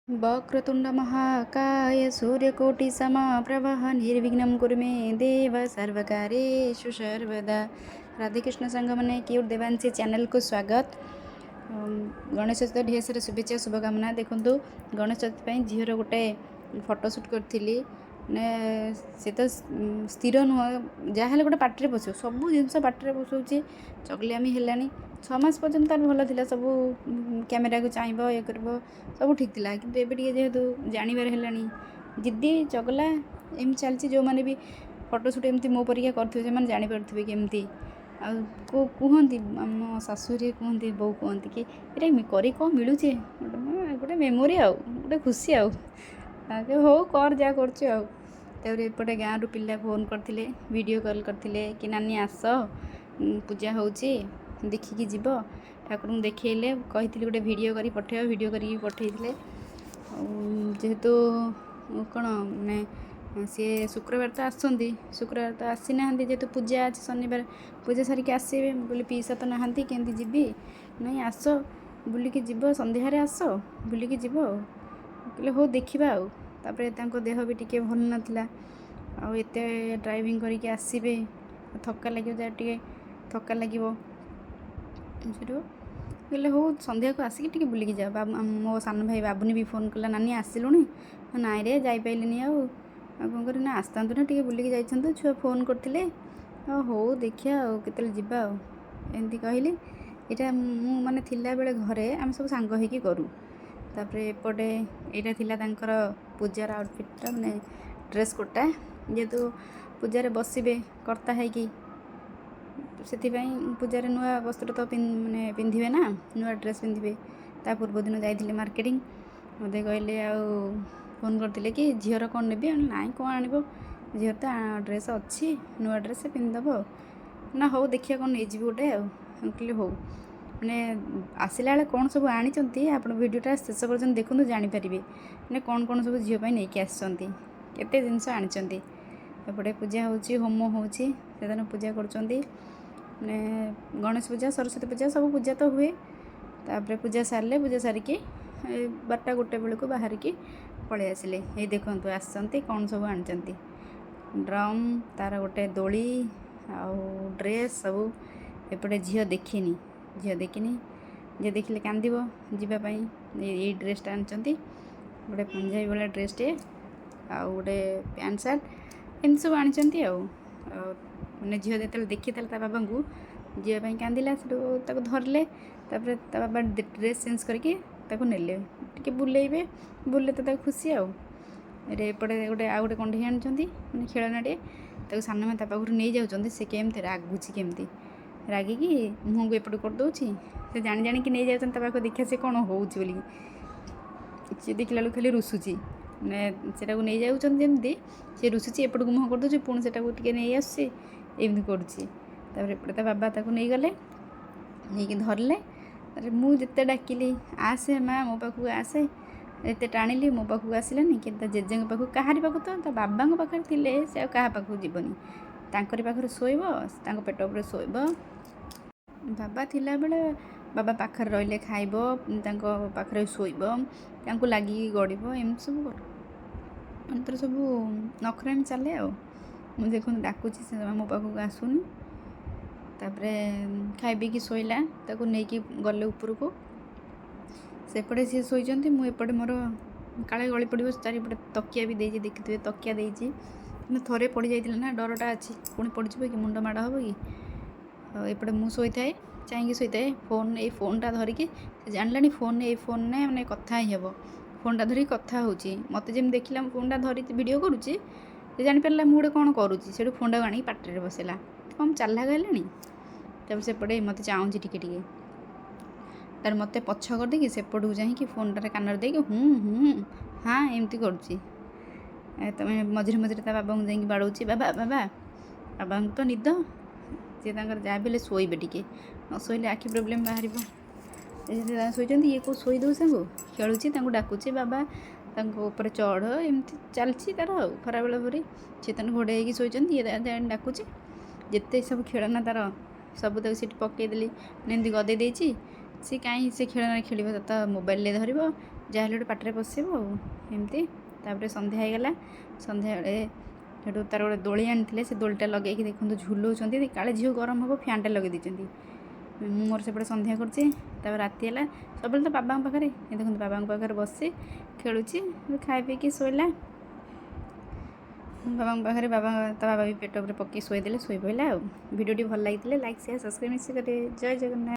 वक्रतुंड महाकाय सूर्यकोटि समप्रभः निर्विघ्नं कुरु मे देव सर्वकार्येषु सर्वदा। राधे कृष्ण संग मैंने क्यूट देवांशी चैनल को स्वागत। गणेश चतुर्थी ढेर सारा शुभेच्छा शुभकामना। देखूँ गणेश चतुर्थी झीर गोटे फटोशूट करी ने सी तो स्थिर नुह जहाँ गोटे पार्टी पशु सब जिन पार्टी पशुची चगलियामी है 6 मास पर्यंत तार भल था सब कैमेरा को चाहब ये कर सब ठीक था कि जेहेतु जानवर है जिद्दी चगला एम चलती जो मैंने भी फटोशूट एमती मो परीक्षा करें जापारे केमती कहती आम शाशुरी कहती बो कहती कि ये करी कौन मिलूँ गोटे मेमोरी आउ गोटे खुशी आउ हो कर जा करपटे गाँव पिला फोन करते वीडियो कॉल करते कि नानी आस पूजा हो देखिकी जीव ठाकुर देखले कही गोटे वीडियो करी पठेब वीडियो करी पठेइले जेहेतु कौन मैंने सी शुक्रवार तो आसती शुक्रवार तो आसी ना जेहेतु पूजा अच्छे शनिवार पूजा सारिक आसवे बोले पीसा तो नहांती केमती जीवी नहीं आस बुलिकी जीव संध्यारे आस बुलिकी जीव कहले हो देखा आउे देह भी टी भल नाला आते ड्राइविंग करके आसवे थका लगे जहाँ टे थका लगे कहले हो संध्या को आसिक बुलिकी जा मो सान भाई बाबुनी भी फोन कला नानी आसिलुणी नाई रे जापारे कौन कर ना आसता ना टे बुलिकी जाइए छुआ फोन करते हो देखिया केतले जीवा एमती कहली यहाँ माने थिला बेले घरे आम सब सांग होइकी करूँ तापरे एपटे यहाँ थिला तांकर पूजार आउटफिटा माने ड्रेस कोटा जेहेतु पूजार बसबे कर्ता है कि से पूजार नुआ वस्त्र तो माने पिंधे ना नुआ ड्रेस पिंधे ता पूर्व दिन जाइए मार्केटिंग मत कहले फोन करते कि झीर कौन नेबी ना कौन आण झीर तो ड्रेस अच्छी नुआ ड्रेस पिंधब ना हो देखिए कौन नहीं गोटे कहले हो मैंने आसला बेले कौन सब आनी आप भिडटा शेष पर्यटन देखूँ जानीपारे मैंने कौन कौन सब झील नहीं आसते जिनस आनी एपटे पूजा होम होदिन पूजा कर गणेश पूजा सरस्वती पूजा सब पूजा तो हुए तापर पूजा सारे पूजा सारिकी 12टा 1 बेलू बाहर की पलि आसिले ये देखूँ आसती कौन सब आनी ड्रम तार गोटे दोली आउ ड्रेस सब एपटे झील देखनी जी देखिले कांदीब जीवाई ये ड्रेसटा आनी गोटे पंजाबी वाला ड्रेसटे आउ गोटे पैंट सार्ट एम सब आनी मैंने झील जो देखी बाबा को जीवाई कांदिला से धरले बाबा ड्रेस चेंज करके नेले टे बुलेबे बुले तो खुशी आउटे गोटे आउ गोटे कंढे आनी मैंने खेलनाटे सान माँ पाखु नहीं जाऊँ से केमती रागुची केमती रागिकी मुँह को एपट करदे से जाणी जाणी नहीं जाता पाख देखा से कौन हो सी देखला बेलू खाली रुषुची मैंने नहीं जाऊँगी सी रुषुची एपट को मुँह करदे पुणी से नहीं आसमती करुँचे बाबा नहीं गले नहीं धरले मुझे डाकिली आसे माँ मो पाखक आसे एत टाणिली मो पाखक आसलानी कि जेजे पाखक कहारी पाख तो बाबा पाखे थे से क्या पाखक जीवनी तांकरी पाखरे शोइब पेट उपर शोइब बाबा थिला बेले बाबा पाखरे रहिले खाइब पाखरे शोइब लगी गड़ब एम सब कर सब नखरामी चले मुझे देखो डाकुची से मो पाखक आसुनी तापरे खाई पीकी शोला नहीं कि गले ऊपर को सेपटे सी शोचती मुझे मोर काले गली पड़ो चारिपटे तकिया भी देखिए तकिया देती थरे पड़ जाता ना डरटा अच्छी पुणी पड़े कि मुंड माड़ हम कि एपटे मुझे शोए चाहिए शोए फोन ये फोनटा धरिकी जाना फोन ये फोन ने मैंने कथा ही हे फोनटा धरिकी कथा हो मत जमी देखला फोनटा धरी वीडियो करुँची जापारा मुझे कौन करुँची से फोनटा को आनी पाटे बसला कम चला गलानी सेपटे मत चाहूँगी टिके तार मत पछ करदे सेपट को जाकि फोनटार कान दे हाँ एमती करुँची तुम्हें मझे मझे बाबा को जाकि बाड़ौची बाबा बाबा बाबा को तो निद सी जहाँ भी शोबे टे न शोले आखि प्रोब्लेम बाहर शोचती ये कौ शोई दो सांग खेलुची डाकुची बाबा ऊपर चढ़ एमती चलती तार खरा बेला परी सी घोड़े शोचती ये डाकुची जिते सब खेलना तार सब तक सीट पकईदेली एमती गदे सी कहीं से खेलना खेल तो मोबाइल धरब ଯାହା ହେଲେ ଗୋଟେ ପାଟିରେ ପଶିବ ଆଉ ଏମିତି। ତାପରେ ସନ୍ଧ୍ୟା ହେଇଗଲା, ସନ୍ଧ୍ୟାବେଳେ ସେଠୁ ତାର ଗୋଟେ ଦୋଳି ଆଣିଥିଲେ, ସେ ଦୋଳିଟା ଲଗେଇକି ଦେଖନ୍ତୁ ଝୁଲଉଛନ୍ତି, କାଳେ ଝିଅ ଗରମ ହେବ ଫ୍ୟାନ୍ଟା ଲଗେଇ ଦେଇଛନ୍ତି। ମୁଁ ମୋର ସେପଟେ ସନ୍ଧ୍ୟା କରୁଛି, ତାପରେ ରାତି ହେଲା, ସବୁବେଳେ ତ ବାବାଙ୍କ ପାଖରେ, ଏ ଦେଖନ୍ତୁ ବାବାଙ୍କ ପାଖରେ ବସି ଖେଳୁଛି, ଖାଇ ପିଇକି ଶୋଇଲା। ବାବାଙ୍କ ପାଖରେ ତା ବାବା ବି ପେଟ ଉପରେ ପକେଇ ଶୋଇଦେଲେ, ଶୋଇ ପଡ଼ିଲା ଆଉ। ଭିଡ଼ିଓଟି ଭଲ ଲାଗିଥିଲେ ଲାଇକ୍ ସେୟାର ସବସ୍କ୍ରାଇବ୍ ନିଶ୍ଚୟ କରିବେ। ଜୟ ଜଗନ୍ନାଥ।